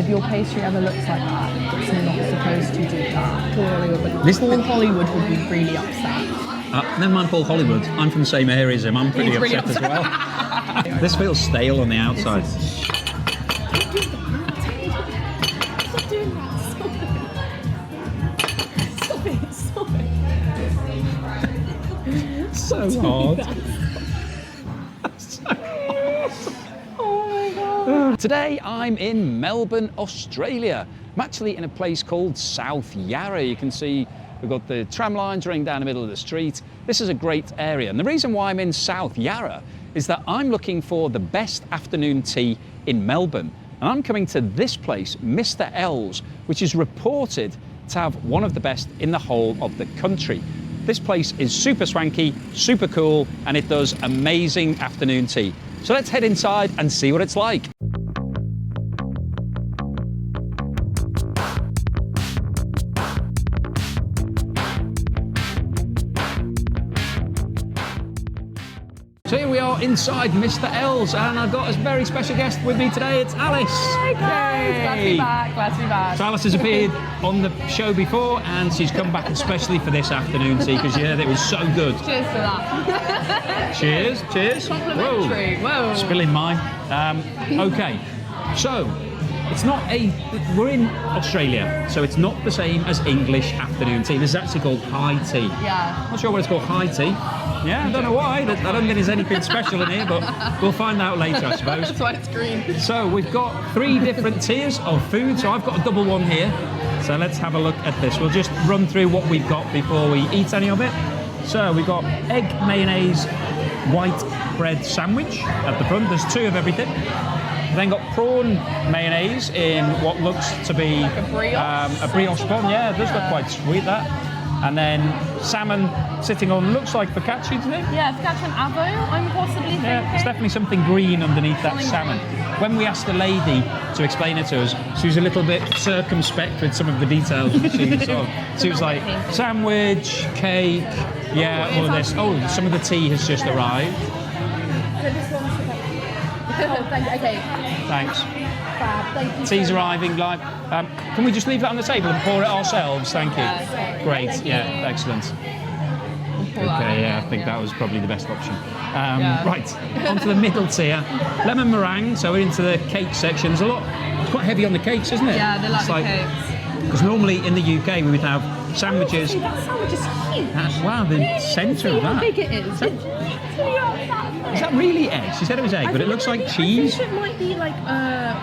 if your pastry ever looks like that, it's not supposed to do that. Paul Hollywood would be really upset. Never mind Paul Hollywood. I'm from the same area as him. I'm pretty upset as well. This feels stale on the outside. Stop doing that. Stop it. Stop it. So hard. Today I'm in Melbourne, Australia. I'm actually in a place called South Yarra. You can see we've got the tram lines running down the middle of the street. This is a great area, and the reason why I'm in South Yarra is that I'm looking for the best afternoon tea in Melbourne. And I'm coming to this place, Mr. L's, which is reported to have one of the best in the whole of the country. This place is super swanky, super cool, and it does amazing afternoon tea. So let's head inside and see what it's like. So here we are inside Mr. L's, and I've got a very special guest with me today. It's Alice. Hi guys, glad to be back, glad to be back. So Alice has appeared on the show before, and she's come back especially for this afternoon tea because you heard it was so good. Cheers for that. Cheers, cheers. Complimentary, whoa. Spilling mine. Okay, so it's not we're in Australia, so it's not the same as English afternoon tea. This is actually called high tea. Yeah. Not sure what it's called, high tea. Yeah, I don't know why. I don't think there's anything special in here, but we'll find out later, I suppose. That's why it's green. So we've got 3 different tiers of food. So I've got a double one here. So let's have a look at this. We'll just run through what we've got before we eat any of it. So we've got egg mayonnaise white bread sandwich at the front. There's 2 of everything. Then got prawn mayonnaise in what looks to be like a brioche bun. Yeah, it does look quite sweet, that. And then salmon sitting on, looks like focaccia, doesn't it? Yeah, focaccia and avo, I'm possibly thinking. Yeah, it's definitely something green underneath that salmon. When we asked the lady to explain it to us, she was a little bit circumspect with some of the details. She was like, sandwich, cake, yeah, all of this. Oh, some of the tea has just arrived. So this one's oh, thank you. Okay. Thanks. Fab. Thank you. Tea's arriving live. Can we just leave that on the table and pour it ourselves? Thank you. Yeah, great. thank Yeah, you. excellent. Okay, yeah, I think that was probably the best option. Right, onto the middle tier. Lemon meringue, so we're into the cake section. There's a lot, it's quite heavy on the cakes, isn't it? Yeah, they like the cakes. Because normally in the UK we would have sandwiches. Oh, that sandwich is huge. Wow, the centre of that. How big it is. Is that really egg? She said it was egg, but it looks like cheese. I think it might be like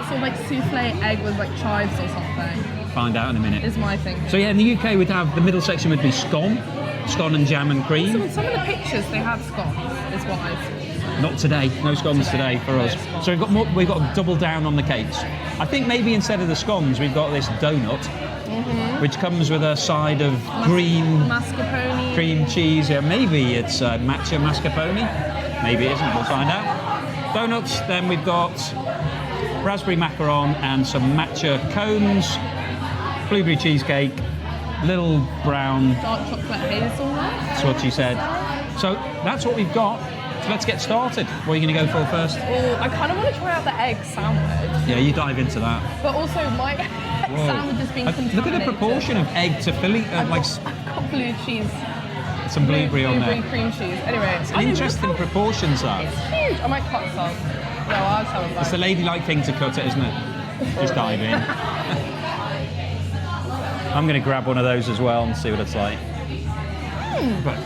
sort of like souffle egg with like chives or something. Find out in a minute. Is my thing. So yeah, in the UK we'd have the middle section would be scone and jam and cream. So in some of the pictures they have scones, is what I see. Not today, no scones today for us. So we've got to double down on the cakes. I think maybe instead of the scones we've got this donut, which comes with a side of mascarpone, cream cheese. Yeah, maybe it's matcha mascarpone. Maybe it isn't. We'll find out. Donuts. Then we've got raspberry macaron and some matcha cones, blueberry cheesecake, little brown. dark chocolate hazelnut. That's what she said. So that's what we've got. So let's get started. What are you going to go for first? Oh, I kind of want to try out the egg sandwich. Yeah, you dive into that. But also my sandwich has been contaminated. Look at the proportion of egg to filling. I've got blue cheese. Some blueberry on there. Blueberry cream cheese. Anyway, it's interesting proportions, that. It's huge. I might cut some. No, I'll tell them. It's the ladylike thing to cut it, isn't it? Just dive in. I'm going to grab one of those as well and see what it's like. But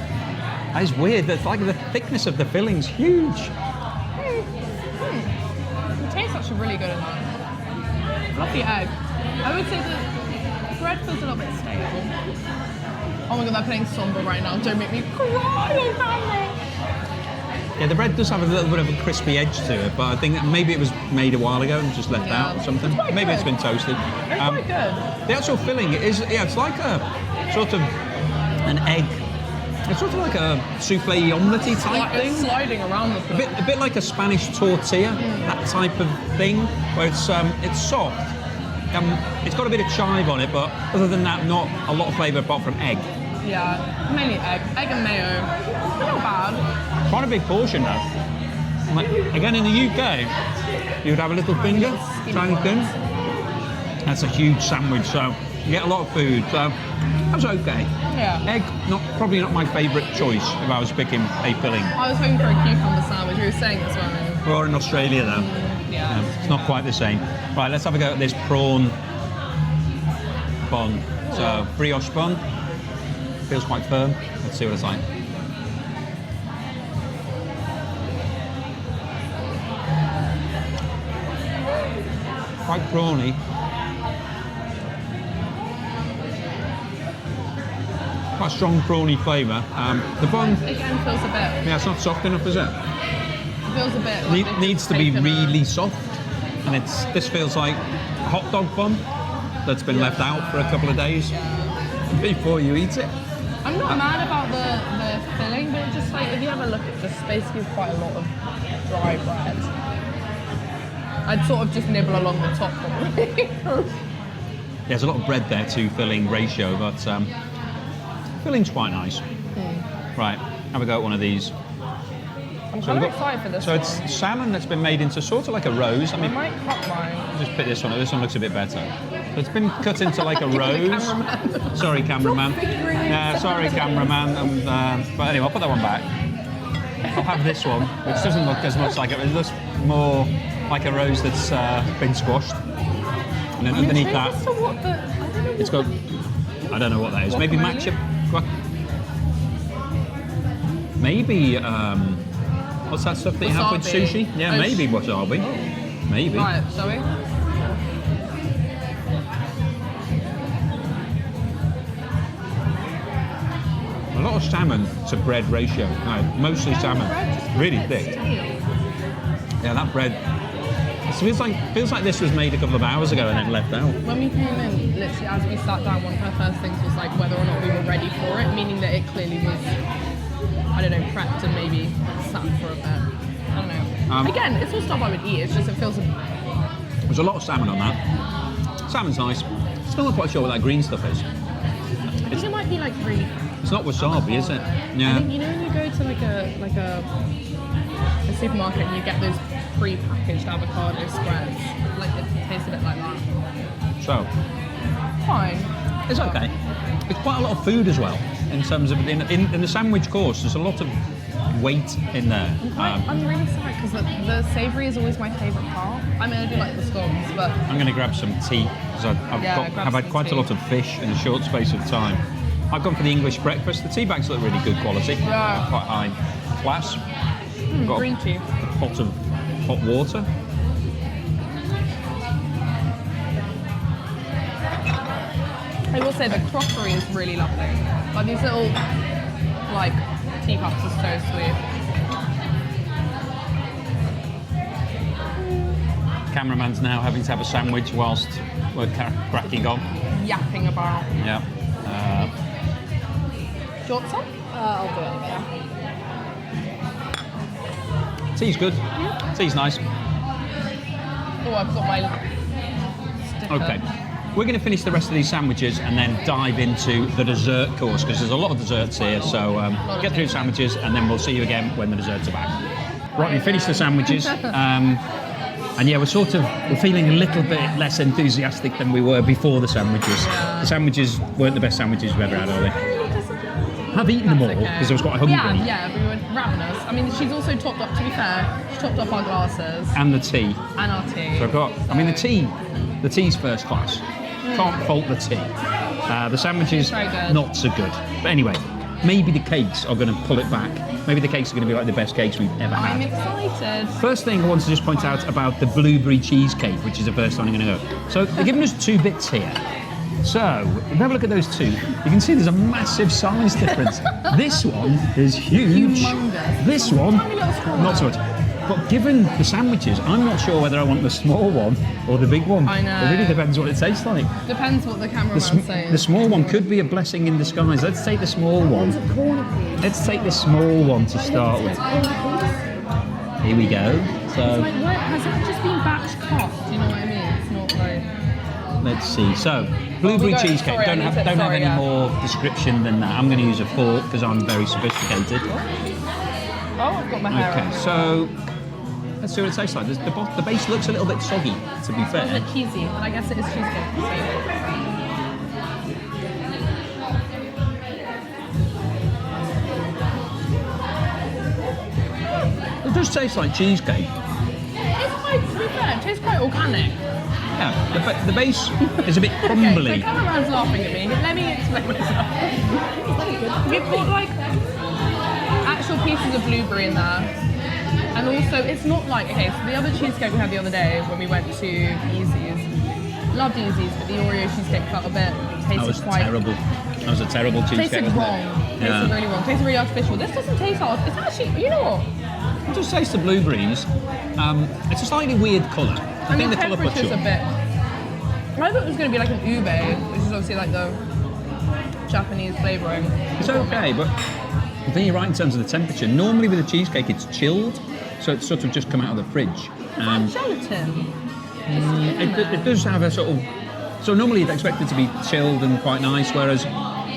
that is weird. That's like the thickness of the filling's huge. The taste actually really good in that. Love the egg. I would say the bread feels a little bit stale. Oh my god, I'm getting somber right now. Don't make me cry, you family. Yeah, the bread does have a little bit of a crispy edge to it, but I think maybe it was made a while ago and just left out or something. Maybe it's been toasted. It's quite good. The actual filling is, it's like a sort of an egg. It's sort of like a souffle omelette-y type thing. It's sliding around the food. A bit like a Spanish tortilla, that type of thing, where it's soft. It's got a bit of chive on it, but other than that, not a lot of flavour apart from egg. Yeah, mainly egg and mayo. Not bad. Quite a big portion though. Like, again, in the UK, you would have a little finger, tiny thing. That's a huge sandwich, so you get a lot of food. So that's okay. Yeah. Egg, probably not my favourite choice if I was picking a filling. I was hoping for a cucumber sandwich. You were saying this one. We're in Australia though. Yeah. It's not quite the same. Right, let's have a go at this prawn bun. So brioche bun. Feels quite firm. Let's see what it's like. Quite prawny. Quite strong prawny flavour. The bun, Again, feels a bit. yeah, it's not soft enough, is it? Feels a bit. Like they've Needs just to be taken really soft, and this feels like a hot dog bun that's been left out for a couple of days before you eat it. I'm not mad about the filling, but it's just like if you have a look, it just basically quite a lot of dry bread. I'd sort of just nibble along the top probably. There's a lot of bread there to filling ratio, but filling's quite nice. Right, have a go at one of these. I'm So kind we've of got- excited for this So one. it's salmon that's been made into sort of like a rose. I I mean, might cut mine. just pick this one up. This one looks a bit better. So it's been cut into like a rose. Cameraman. Sorry, cameraman. Yeah, sorry, cameraman. But anyway, I'll put that one back. I'll have this one, which doesn't look as much like it. It looks more like a rose that's been squashed. And then underneath that, As to what the, I don't know it's got. I don't know what that is. Maybe Guacamole? matcha. Maybe. What's that stuff that you have with Wasabi. sushi? Yeah, Oh, maybe wasabi. Maybe. Right, shall we? A lot of salmon to bread ratio. No, mostly salmon. Really thick. Yeah, that bread. It feels like this was made a couple of hours ago and then left out. When we came in, literally as we sat down, one of her first things was like whether or not we were ready for it, meaning that it clearly was, I don't know, prepped and maybe sat for a bit. I don't know. Again, it's all stuff I would eat. It's just it feels. There's a lot of salmon on that. Salmon's nice. Still not quite sure what that green stuff is. I think it might be like free. It's not wasabi, is it? I Yeah. think you know when you go to like a supermarket and you get those pre-packaged avocado spreads, like it tastes a bit like that. So, Fine. it's okay. It's quite a lot of food as well. In terms of in the sandwich course, there's a lot of weight in there. I'm really sorry because the savoury is always my favourite part. I mean, I do like the scones, but I'm going to grab some tea because I've grab had some quite tea. a lot of fish in a short space of time. I've gone for the English breakfast. The tea bags look really good quality, Yeah. quite high class. We've got green tea. a pot of hot water. I will say the crockery is really lovely. Like these little like teacups are so sweet. Cameraman's now having to have a sandwich whilst we're cracking on. Yapping about. Yeah. Do you want some? I'll do it, yeah. Tea's good. Tea's nice. Oh, I've got my sticker. Okay. We're going to finish the rest of these sandwiches and then dive into the dessert course because there's a lot of desserts here. So get through the sandwiches and then we'll see you again when the desserts are back. Right, we finished the sandwiches. And yeah, we're feeling a little bit less enthusiastic than we were before the sandwiches. Yeah. The sandwiches weren't the best sandwiches we've ever had, are they? I've eaten them all because I was quite hungry. Yeah, we were ravenous. I mean, she's also topped up, to be fair, she topped up our glasses And the tea. and our tea. So I've got, I mean, the tea's first class. Can't fault the tea. The sandwiches, Very good. not so good. But anyway, maybe the cakes are going to pull it back. Maybe the cakes are going to be like the best cakes we've ever I'm had. excited. First thing I want to just point out about the blueberry cheesecake, which is the first one I'm going to go. So they're giving us 2 bits here. So, if you have a look at those 2, you can see there's a massive size difference. This one is huge. Humongous. This one, Tiny little smaller. not so much. But given the sandwiches, I'm not sure whether I want the small one or the big one. I know. It really depends what it tastes like. Depends what the cameraman's saying. The small one could be a blessing in disguise. Let's take the small one. Let's take the small one to start with. Here we go. It's So, like, what? Has that just been batch cut? Do you know what I mean? It's not like... let's see. So, blueberry we go- cheesecake. sorry, I Don't need have to- any sorry, yeah. more description than that. I'm going to use a fork because I'm very sophisticated. Oh, I've got my hair Okay, on. so let's see what it tastes like. The base looks a little bit soggy. to be Is fair. it cheesy? I guess it is cheesecake. It does taste like cheesecake. It's quite, to be fair, it tastes quite organic. Yeah, the base is a bit Okay, crumbly. so cameraman's laughing at me. Let me explain myself. We've got like actual pieces of blueberry in there. And also, it's not like, okay, so the other cheesecake we had the other day when we went to Easy's, loved Easy's, but the Oreo cheesecake felt a bit, tasted That was quite... terrible. That was a terrible cheesecake, Tasted wasn't wrong. it? Tasted really wrong. Tasted really artificial. This doesn't taste artificial. It's actually, you know what? It just tastes the blueberries. It's a slightly weird colour. I mean, think the colour puts temperature's you a off. bit... I thought it was going to be like an ube, which is obviously like the Japanese flavouring. It's okay, but I think you're right in terms of the temperature. Normally with a cheesecake, it's chilled, so it's sort of just come out of the fridge. Gelatin. It does have a sort of... So normally you'd expect it to be chilled and quite nice, whereas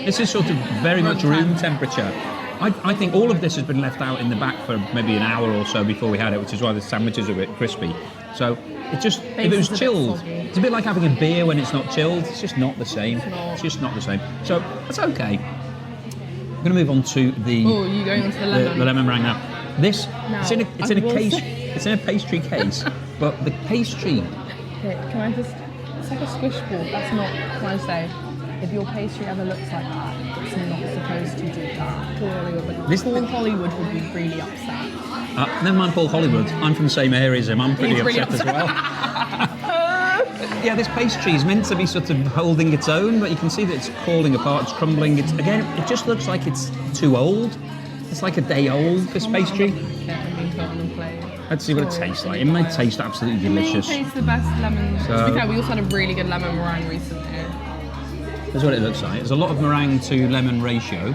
this is sort of very much room temperature. I think all of this has been left out in the back for maybe an hour or so before we had it, which is why the sandwiches are a bit crispy. So it just, if it was Base is a bit chilled, soggy. it's a bit like having a beer when it's not chilled. It's just not the same. not. It's just not the same. So that's okay. I'm going to move on to the Oh, you going on to the lemon? the lemon meringue now. This Now, it's in I a will case. say- It's in a pastry case, but the pastry. Okay, can I just... It's like a squish ball. That's not... Can I say? If your pastry ever looks like that, it's not supposed to do that. Paul Hollywood, This- Paul Hollywood would be really upset. Never mind Paul Hollywood. I'm from the same area as him. I'm pretty He's really upset as well. Yeah, this pastry is meant to be sort of holding its own, but you can see that it's falling apart, it's crumbling. It's again, it just looks like it's too old. It's like a day old, this pastry. Let's see what it tastes like. It may taste absolutely delicious. It may taste the best lemon. So- To be fair, we also had a really good lemon meringue recently. That's what it looks like. There's a lot of meringue to lemon ratio.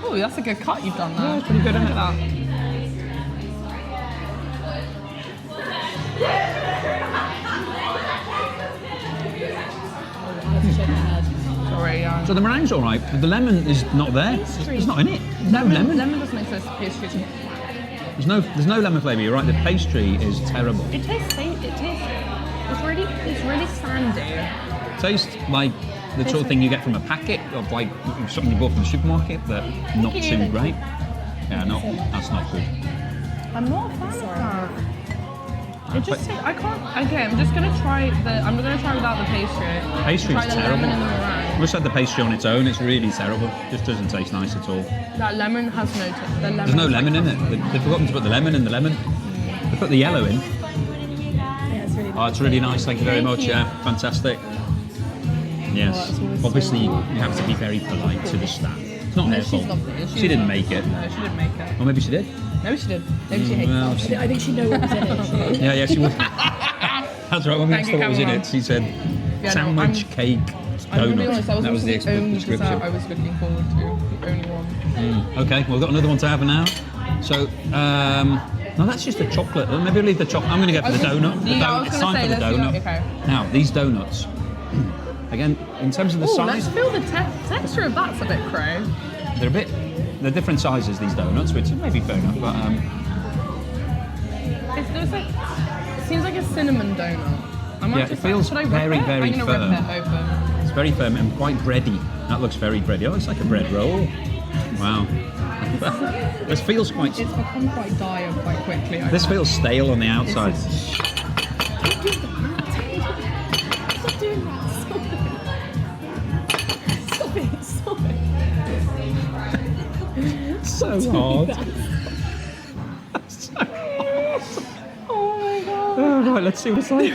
Oh, that's a good cut you've done there. Yeah, it's pretty good, isn't it? Look at that. Sorry, yeah. So the meringue's all right, but the lemon is not there. It's not in it. No lemon. Lemon doesn't make sense to pastry. There's no lemon flavour. You're right. The pastry is terrible. It tastes safe. It's really sandy. Tastes like the sort of thing you get from a packet of like something you bought from the supermarket, but not too great. Yeah, no, that's not good. I'm not a fan of that. It just tastes, I can't. Okay, I'm just gonna try without the pastry. Pastry's Try the terrible. lemon and the meringue. I wish I had the pastry on its own. It's really terrible. Just doesn't taste nice at all. That lemon has no taste. The lemon There's no is lemon in it. They've forgotten to put the lemon in the lemon. They put the yellow in. Yeah, it's really Oh, it's really nice. Thank you very Thank much. you. Yeah, fantastic. Yes. that's always Obviously, so you have to be very polite to the staff. It's not No, their she's fault. lovely. She didn't make it. No, she didn't make it. Or maybe she did. Maybe she did. Maybe she hates Well, it. I think she knows what was in it. actually. Yeah, she would. That's right. When we Thank asked you, her what was in cameraman. it, she said Yeah, no, sandwich, cake, I'm going to be donut. honest, that was That was also the the explicit only dessert description. I was looking forward to. The only one. Okay, well, we've got another one to have now. So, no, that's just a chocolate. Maybe we'll leave the chocolate. I'm going to go for the donut. The Yeah, I donut. was It's gonna time say, for the let's do donut. that, okay. Now, these donuts. Again, in terms of the Oh, size, let's feel the texture of that's a bit cray. they're different sizes, these donuts, which may be fair enough, but It seems like a cinnamon donut. I might Yeah, it feels should I rip very, it? very I'm gonna firm. rip it open. it's very firm and quite bready. That looks very bready. Oh, it's like a bread roll. Wow. This feels quite. It's become quite dire quite quickly. This feels stale on the outside. Stop doing that. Stop it. Stop it. So hard. Oh my god. Oh, right, let's see what it's like.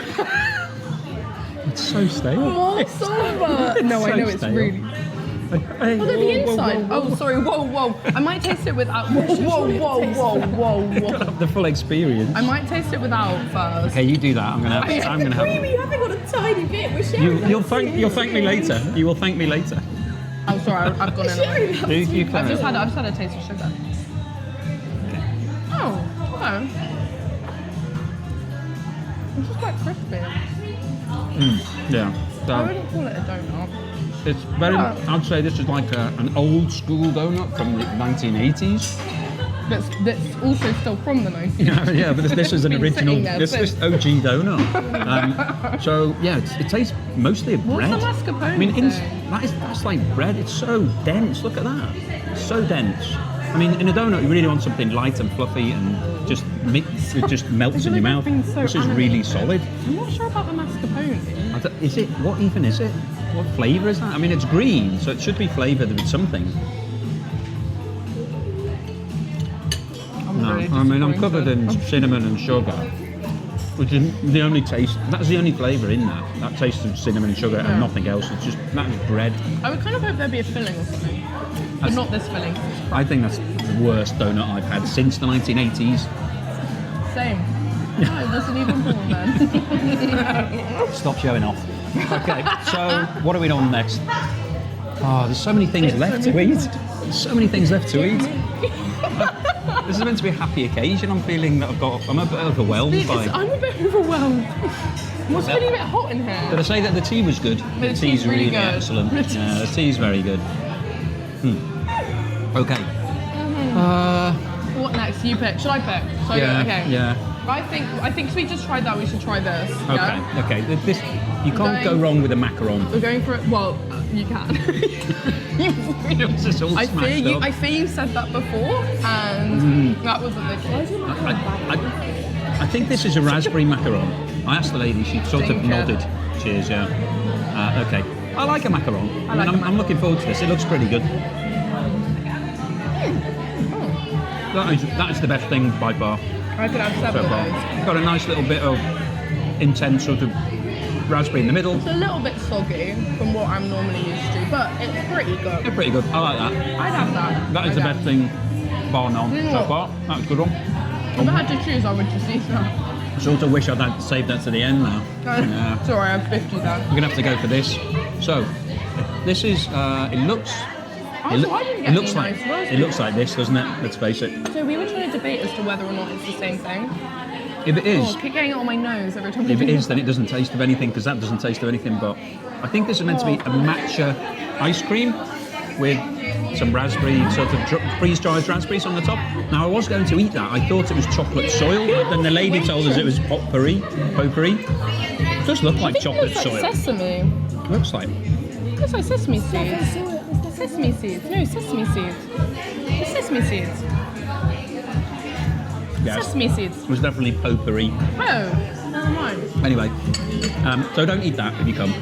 It's so stale. More somber. No, I so know it's stale. really. Hey, Look at the inside. Oh, sorry. Whoa. I might taste it without. Whoa. The full experience. I might taste it without first. Okay, you do that. I'm gonna have. Creamy, you haven't got a tiny bit. We're sharing. You'll thank me later. You will thank me later. Oh, sorry. I've gone in. on it. You I've just had a taste of sugar. Oh, okay. It's just quite crispy. Yeah. I So wouldn't call it a donut. it's very. I'd say this is like an old school donut from the 1980s. that's also still from the 90s. Yeah, but this is an Been original, sitting there this since. is OG donut. So yeah, it tastes mostly of What's bread. the mascarpone I mean, say? that's like bread. It's so dense. Look at that. It's so dense. I mean, in a donut, you really want something light and fluffy and just it just melts in your mouth. everything's so This is really animated. solid. I'm not sure about the mascarpone. Is it? What even is it? What flavour is that? I mean, it's green, so it should be flavoured with something. No, Really I mean, I'm covered disappointed. in cinnamon and sugar, which is the only taste. That's the only flavour in that. That taste of cinnamon and sugar and nothing else. It's just that's bread. I would kind of hope there'd be a filling or something, but not this filling. I think that's the worst donut I've had since the 1980s. Same. No, it wasn't even born then. Stop showing off. Okay, so what are we on next? Oh, there's so many things left to eat. There's so many things left to eat. This is meant to be a happy occasion. I'm feeling that I'm a bit overwhelmed by. I'm a bit overwhelmed. It's really a bit hot in here. Did I say that the tea was good? The tea's really good. excellent. Yeah, the tea's very good. Okay. What next? You pick. Should I pick? Should I Yeah. go? Okay. Yeah. I think we just tried that. We should try this. Yeah? Okay. This you can't go wrong with a macaron. We're going for it. Well, you can. It's just all I smashed fear you. up. I fear you said that before, and that wasn't the case. I think this is a raspberry macaron. I asked the lady. She sort of Think it. nodded. Cheers. Yeah. Okay. I like a macaron. like a I'm looking forward to this. It looks pretty good. That is the best thing by far. I could have So seven far. of those. Got a nice little bit of intense sort of raspberry in the middle. It's a little bit soggy from what I'm normally used to, but it's pretty good. They're pretty good. I like that. I'd have that. That is the best thing bar none You know so what? far. That's a good one. If I had to choose, I would just eat that. I sort of wish I'd had saved that to the end now. Yeah. Sorry, I'm 50 then. We're gonna have to go for this. So, this is. It looks. Oh, so I didn't get it looks any like nice raspberry. it looks like this, doesn't it? Let's face it. So we were trying to debate as to whether or not it's the same thing. If it Oh, is, I keep getting it on my nose every time. if it is, then it doesn't taste of anything because that doesn't taste of anything. But I think this is meant to be a matcha ice cream with some raspberry sort of freeze-dried raspberries on the top. Now I was going to eat that. I thought it was chocolate soil. Then the lady told us it was potpourri. Potpourri. It does look like I think it chocolate looks like soil. sesame. Looks like. It looks like sesame seeds. Sesame seeds. No, sesame seeds. It's sesame seeds. Yes. Sesame seeds. It was definitely potpourri. Oh, never mind. Anyway, so don't eat that if you come.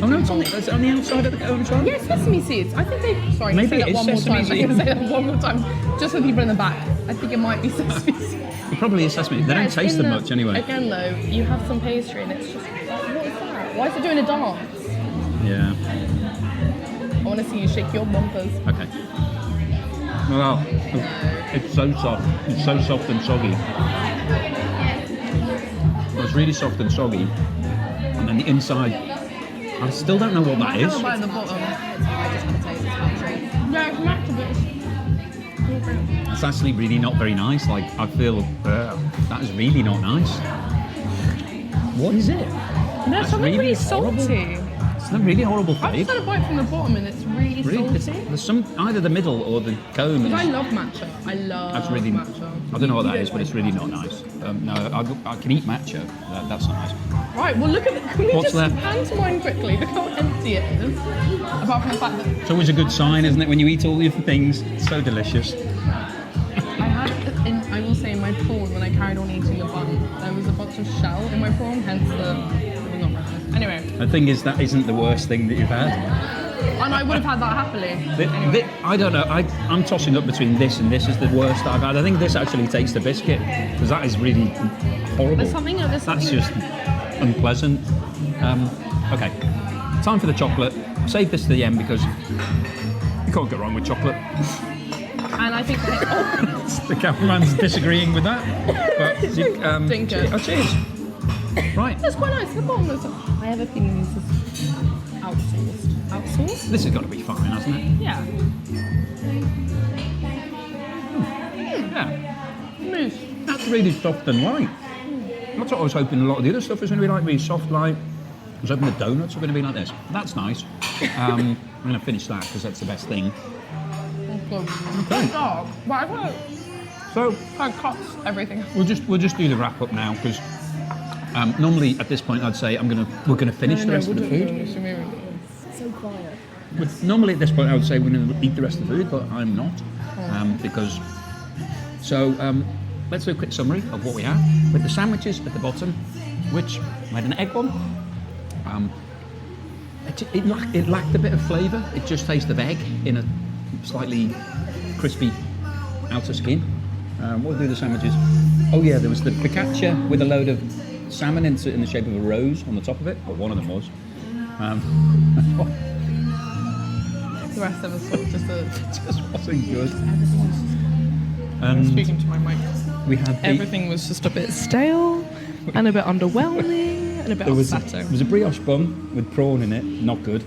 Oh no, it's on the outside of the cone as well. Yeah, sesame seeds. I think they. Sorry, Maybe say it that is one more sesame time. I'm seeds. going to say that one more time, just for the people in the back. I think it might be sesame seeds. It probably is sesame. They Yeah, don't it's taste in them the- much anyway. Again, though, you have some pastry and it's just like, what is that? Why is it doing a dance? Yeah. I want to see you shake your bumpers. Okay. Well, it's so soft. It's so soft and soggy. It's really soft and soggy. And then the inside, I still don't know what that is. By the bottom. Yeah, it's matcha, but It's actually really not very nice. Like, I feel that is really not nice. What is it? no, That's something really horrible. salty. It's a really horrible I've flavour. had a bite from the bottom and it's really Really, salty. there's some either the middle or the cone. Because I Is, love matcha. I love that's really. matcha. I don't know what that You is, but it's really not nice. No, I can eat matcha. That's not nice. Right, well look at it. Can we What's just left? pantomime quickly? Look how empty it is. Apart from the fact that It's always a good sign, isn't it, when you eat all the other things? It's so delicious. I had, I will say, in my prawn, when I carried on eating the bun, there was a bunch of shell in my prawn, hence the... It was not very nice. Anyway, The thing is, that isn't the worst thing that you've had. and I would have had that happily. I don't know. I'm tossing up between this and this is the worst I've had. I think this actually takes the biscuit because that is really horrible. There's something... There's That's something just unpleasant. Okay, time for the chocolate. Save this to the end because you can't go wrong with chocolate. and I think... Oh, The cameraman's disagreeing with that. But Drink it. Oh, cheers. Right, that's quite nice. The bottom looks... I have a feeling this is outsourced. Outsourced? this has got to be fine, hasn't it? Yeah. Yeah. Mousse. That's really soft and light. That's what I was hoping a lot of the other stuff was going to be like, really soft, light. I was hoping the donuts were going to be like this. That's nice. I'm going to finish that because that's the best thing. It's good. Okay. It's dark, but I thought... So Kind of cuts everything. we'll just do the wrap up now because normally at this point I'd say we're gonna finish the rest of the food. So quiet. Normally at this point I would say we're gonna eat the rest of the food, but I'm not because. So let's do a quick summary of what we have with the sandwiches at the bottom, which we had an egg one. It lacked a bit of flavour. It just tastes of egg in a slightly crispy outer skin. We'll do the sandwiches. Oh yeah, there was the focaccia with a load of salmon in the shape of a rose on the top of it, or one of them was. The rest of us sort of just wasn't good. I'm speaking to my mic. We had Everything was just a bit stale and a bit underwhelming and a bit upsetting. There was a brioche bun with prawn in it, not good.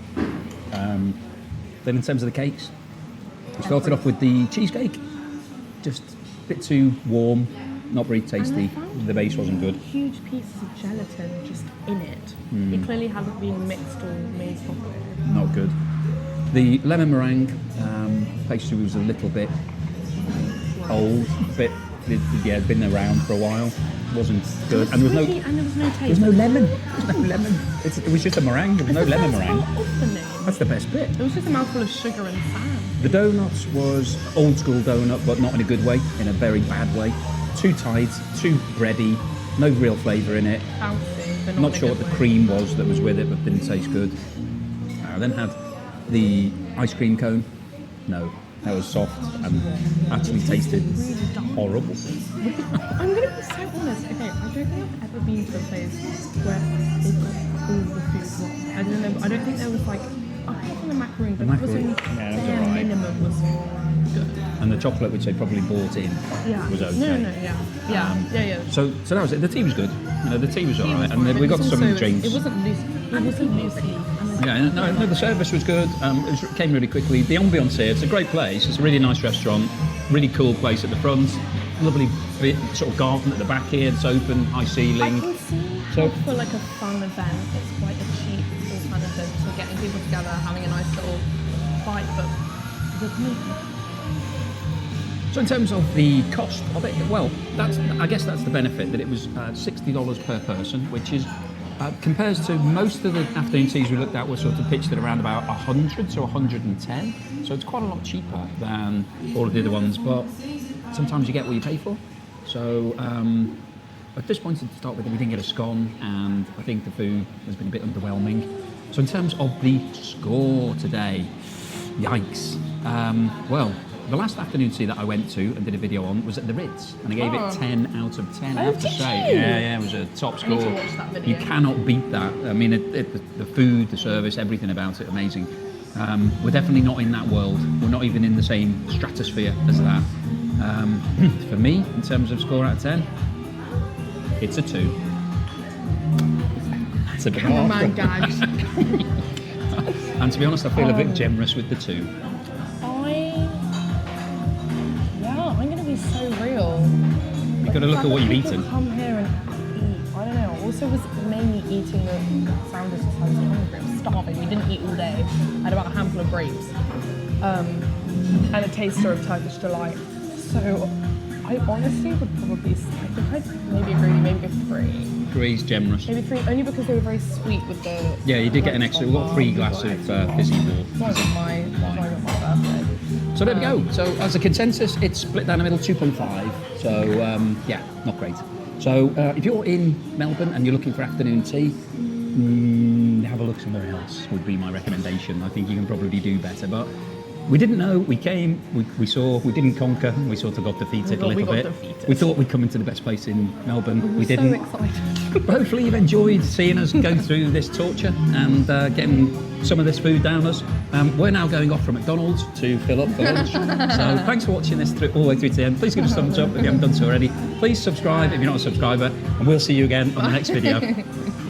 Then in terms of the cakes, we started off with the cheesecake, just a bit too warm, not very tasty. The base wasn't good. Huge pieces of gelatin just in it. It clearly hadn't been mixed or made properly. Not good. The lemon meringue pastry was a little bit old, it'd been around for a while. Wasn't good, and there was no taste. There was no lemon. It was just a meringue. There was no lemon meringue. That's the best bit. It was just a mouthful of sugar and sand. The donuts was old school donut, but not in a good way, in a very bad way. Too tight, too bready, no real flavour in it. Bouncy, but Not sure what the cream was that was with it, but didn't taste good. I then had the ice cream cone. No, that was soft and actually tasted horrible. I'm going to be so honest. Okay, I don't think I've ever been to a place where they got all the food wrong. I don't think there was like, apart from the macaroon, but it was only bare minimum was good. And the chocolate, which they probably bought in, was okay. Yeah. So that was it. The tea was good. The tea was alright, and then we got some drinks. It wasn't loosely. Yeah, no, the service was good. It came really quickly. The ambiance here, it's a great place. It's a really nice restaurant, really cool place at the front. Lovely bit, sort of garden at the back here. It's open, high ceiling. I can see for like a fun event, it's quite a cheap alternative to getting people together, having a nice little bite, but with me. So in terms of the cost of it, well, I guess that's the benefit, that it was $60 per person, which is compares to most of the afternoon teas we looked at were sort of pitched at around about 100 to 110. So it's quite a lot cheaper than all of the other ones, but sometimes you get what you pay for. So at this point, to start with, we didn't get a scone, and I think the food has been a bit underwhelming. So in terms of the score today, yikes. Well, the last afternoon tea that I went to and did a video on was at the Ritz, and I gave it 10 out of 10. I have to say, yeah, it was a top score. I need to watch that video. You cannot beat that. I mean, the food, the service, everything about it, amazing. We're definitely not in that world. We're not even in the same stratosphere as that. For me, in terms of score out of 10, it's a 2. It's a bit Cameraman gags. And to be honest, I feel a bit generous with the 2. I'm going to be so real. You've got to look at what you've eaten. Come here and eat. I don't know. Also, was mainly eating the sandwiches. I was hungry. I was starving. We didn't eat all day. I had about a handful of grapes and a taster of Turkish delight. So I honestly would probably, I think I'd maybe agree, maybe go 3. 3's generous. Maybe 3, only because they were very sweet with the. Yeah, you did get an extra. We got 3 glasses of fizzy water. That was my birthday. So there we go. So as a consensus, it's split down the middle, 2.5. So yeah, not great. So if you're in Melbourne and you're looking for afternoon tea, have a look somewhere else would be my recommendation. I think you can probably do better. But we didn't know. We came, we saw, we didn't conquer. We sort of got defeated a little bit. We thought we'd come into the best place in Melbourne. We didn't. So excited. But hopefully you've enjoyed seeing us go through this torture and getting some of this food down us. We're now going off from McDonald's to fill up for lunch. So thanks for watching this all the way through to the end. Please give us a thumbs up if you haven't done so already. Please subscribe if you're not a subscriber, and we'll see you again on the next video.